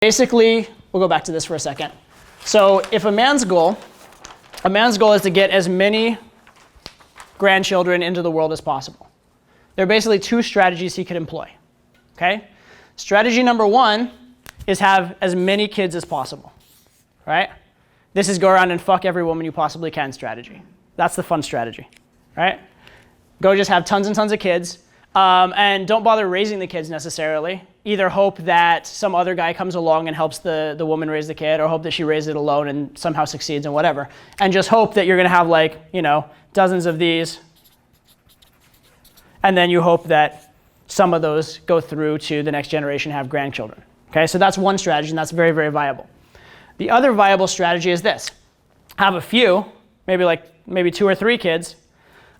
Basically, we'll go back to this for a second. So if a man's goal is to get as many grandchildren into the world as possible. There are basically two strategies he could employ, okay? Strategy number one is have as many kids as possible, right? This is go around and fuck every woman you possibly can strategy. That's the fun strategy, right? Go just have tons and tons of kids, and don't bother raising the kids necessarily. Either hope that some other guy comes along and helps the woman raise the kid, or hope that she raises it alone and somehow succeeds and whatever. And just hope that you're gonna have like, dozens of these, and then you hope that some of those go through to the next generation and have grandchildren. Okay, so that's one strategy, and that's very, very viable. The other viable strategy is this. Have a few, maybe 2 or 3 kids,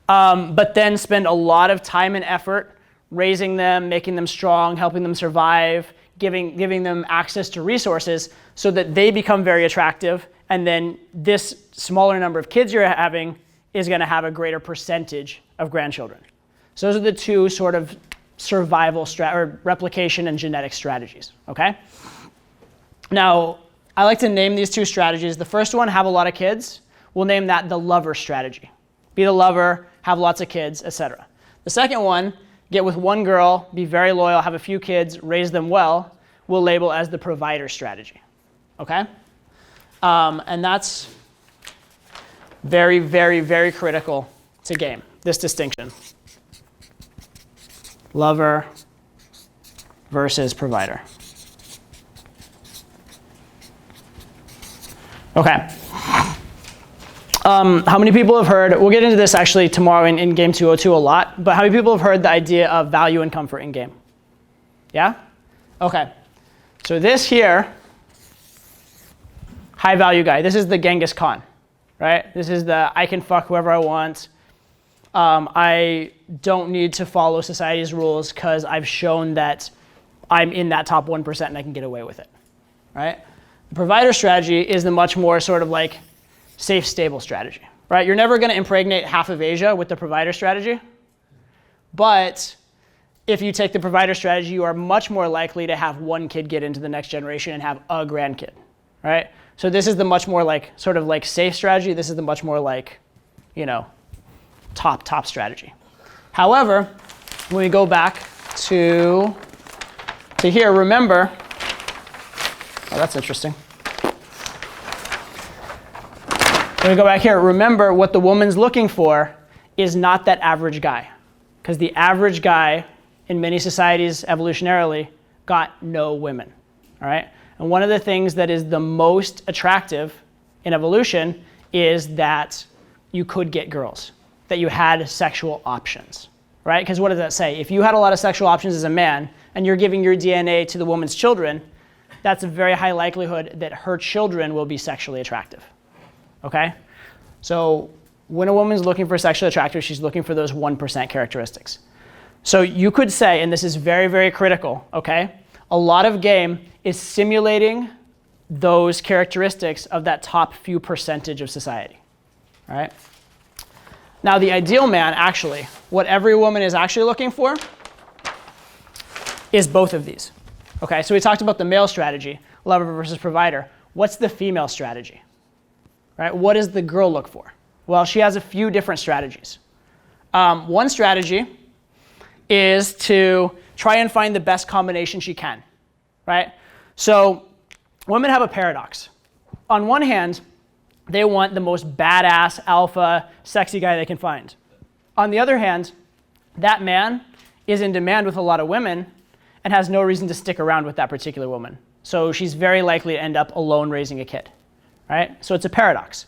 but then spend a lot of time and effort raising them, making them strong, helping them survive, giving them access to resources so that they become very attractive, and then this smaller number of kids you're having is going to have a greater percentage of grandchildren. So those are the two sort of survival or replication and genetic strategies, okay? Now, I like to name these two strategies. The first one, have a lot of kids, we'll name that the lover strategy. Be the lover, have lots of kids, etc. The second one, get with one girl, be very loyal, have a few kids, raise them well, we'll label as the provider strategy, okay? And that's very, very, very critical to game, this distinction. Lover versus provider. Okay. How many people have heard, we'll get into this actually tomorrow in game 202 a lot, but how many people have heard the idea of value and comfort in game? Yeah? Okay. So this here, high value guy, this is the Genghis Khan, right? This is the I can fuck whoever I want. I don't need to follow society's rules because I've shown that I'm in that top 1% and I can get away with it, right? The provider strategy is the much more sort of like safe, stable strategy, right? You're never going to impregnate half of Asia with the provider strategy, but if you take the provider strategy, you are much more likely to have one kid get into the next generation and have a grandkid, right? So this is the much more like sort of like safe strategy. This is the much more like, top strategy. However, when we go back to here, remember, oh, that's interesting. When we go back here, remember what the woman's looking for is not that average guy, because the average guy in many societies evolutionarily got no women, all right? And one of the things that is the most attractive in evolution is that you could get girls, that you had sexual options, right? Because what does that say? If you had a lot of sexual options as a man and you're giving your DNA to the woman's children, that's a very high likelihood that her children will be sexually attractive, okay? So when a woman's looking for sexually attractive, she's looking for those 1% characteristics. So you could say, and this is very, very critical, okay? A lot of game is simulating those characteristics of that top few percentage of society, all right? Now, the ideal man, actually, what every woman is actually looking for is both of these. Okay, so we talked about the male strategy, lover versus provider. What's the female strategy? Right? What does the girl look for? Well, she has a few different strategies. One strategy is to try and find the best combination she can, right? So women have a paradox. On one hand, they want the most badass, alpha, sexy guy they can find. On the other hand, that man is in demand with a lot of women and has no reason to stick around with that particular woman. So she's very likely to end up alone raising a kid, right? So it's a paradox.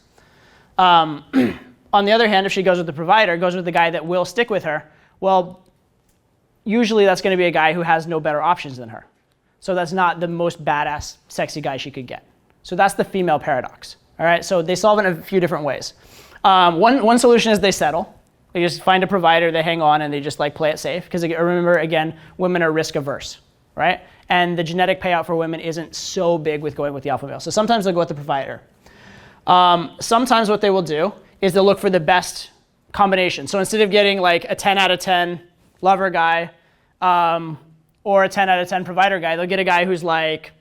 On the other hand, if she goes with the provider, goes with the guy that will stick with her, well, usually that's going to be a guy who has no better options than her. So that's not the most badass, sexy guy she could get. So that's the female paradox. All right, so they solve it in a few different ways. One solution is they settle. They just find a provider, they hang on, and they just like play it safe. Because remember, again, women are risk averse, right? And the genetic payout for women isn't so big with going with the alpha male. So sometimes they'll go with the provider. Sometimes what they will do is they'll look for the best combination. So instead of getting like a 10 out of 10 lover guy or a 10 out of 10 provider guy, they'll get a guy who's like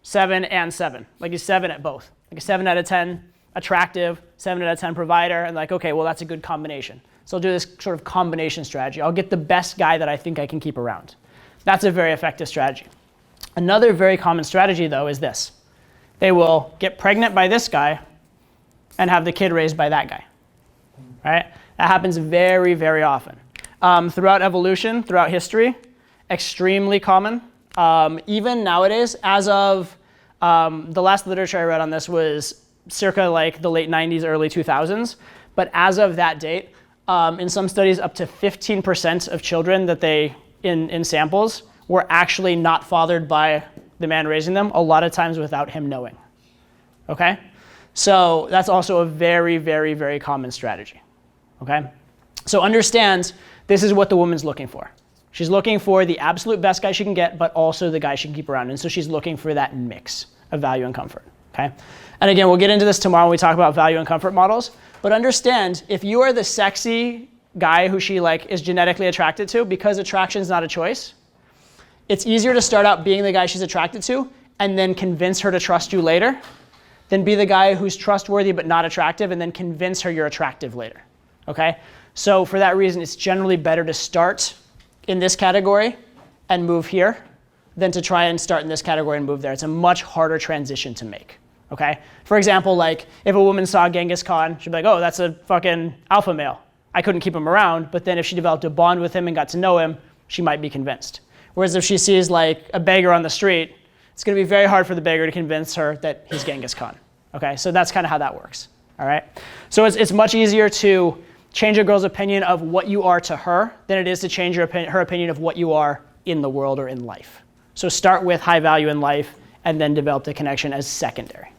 7 and 7. Like he's 7 at both. Like a 7 out of 10 attractive, 7 out of 10 provider, and like, okay, well, that's a good combination. So I'll do this sort of combination strategy. I'll get the best guy that I think I can keep around. That's a very effective strategy. Another very common strategy, though, is this. They will get pregnant by this guy and have the kid raised by that guy, right? That happens very, very often. Throughout evolution, throughout history, extremely common. Even nowadays, as of the last literature I read on this was circa like the late 90s, early 2000s. But as of that date, in some studies, up to 15% of children that they, in samples, were actually not fathered by the man raising them, a lot of times without him knowing, okay? So that's also a very, very, very common strategy, okay? So understand, this is what the woman's looking for. She's looking for the absolute best guy she can get, but also the guy she can keep around. And so she's looking for that mix of value and comfort, okay? And again, we'll get into this tomorrow when we talk about value and comfort models. But understand, if you are the sexy guy who she like is genetically attracted to, because attraction is not a choice, it's easier to start out being the guy she's attracted to and then convince her to trust you later than be the guy who's trustworthy but not attractive and then convince her you're attractive later, okay? So for that reason, it's generally better to start in this category and move here than to try and start in this category and move there. It's a much harder transition to make, okay? For example, like if a woman saw Genghis Khan, she'd be like, oh, that's a fucking alpha male. I couldn't keep him around, but then if she developed a bond with him and got to know him, she might be convinced. Whereas if she sees like a beggar on the street, it's gonna be very hard for the beggar to convince her that he's Genghis Khan, okay? So that's kind of how that works, all right? So it's much easier to change a girl's opinion of what you are to her than it is to change her opinion of what you are in the world or in life. So start with high value in life and then develop the connection as secondary.